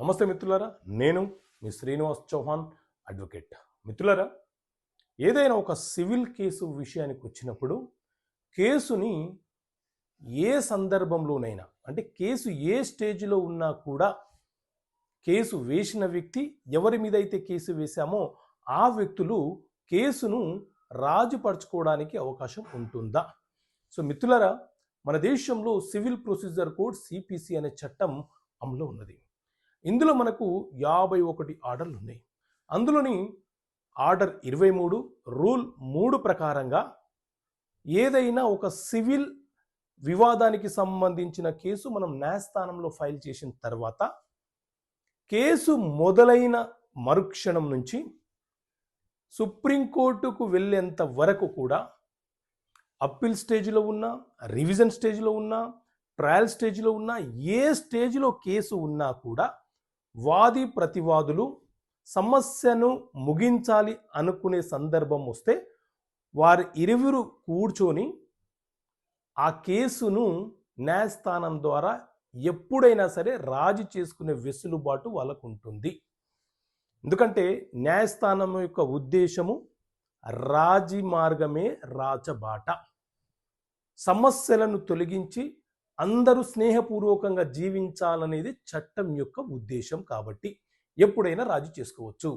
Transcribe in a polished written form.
నమస్తే మిత్రులారా, నేను మీ శ్రీనివాస్ చౌహాన్ అడ్వకేట్. మిత్రులారా, ఏదైనా ఒక సివిల్ కేసు విషయానికి వచ్చినప్పుడు కేసుని ఏ సందర్భంలోనైనా, అంటే కేసు ఏ స్టేజ్లో ఉన్నా కూడా కేసు వేసిన వ్యక్తి, ఎవరి మీద అయితే కేసు వేశామో ఆ వ్యక్తులు కేసును రాజుపరచుకోవడానికి అవకాశం ఉంటుందా? సో మిత్రులారా, మన దేశంలో సివిల్ ప్రొసీజర్ కోడ్ సిపిసి అనే చట్టం అమలు ఉన్నది. ఇందులో మనకు 51 ఆర్డర్లు ఉన్నాయి. అందులోని ఆర్డర్ 23 రూల్ 3 ప్రకారంగా ఏదైనా ఒక సివిల్ వివాదానికి సంబంధించిన కేసు మనం న్యాయస్థానంలో ఫైల్ చేసిన తర్వాత కేసు మొదలైన మరుక్షణం నుంచి సుప్రీంకోర్టుకు వెళ్ళేంత వరకు కూడా అప్పీల్ స్టేజ్లో ఉన్నా, రివిజన్ స్టేజ్లో ఉన్నా, ట్రయల్ స్టేజ్లో ఉన్నా, ఏ స్టేజ్లో కేసు ఉన్నా కూడా వాది ప్రతివాదులు సమస్యను ముగించాలి అనుకునే సందర్భం వస్తే వారి ఇరువురు కూర్చొని ఆ కేసును న్యాయస్థానం ద్వారా ఎప్పుడైనా సరే రాజీ చేసుకునే వెసులుబాటు వాళ్ళకు ఉంటుంది. ఎందుకంటే న్యాయస్థానం యొక్క ఉద్దేశము రాజీ మార్గమే రాచబాట. సమస్యలను తొలగించి అందరూ స్నేహపూర్వకంగా జీవించాలనేది చట్టం యొక్క ఉద్దేశం. కాబట్టి ఎప్పుడైనా రాజీ చేసుకోవచ్చు.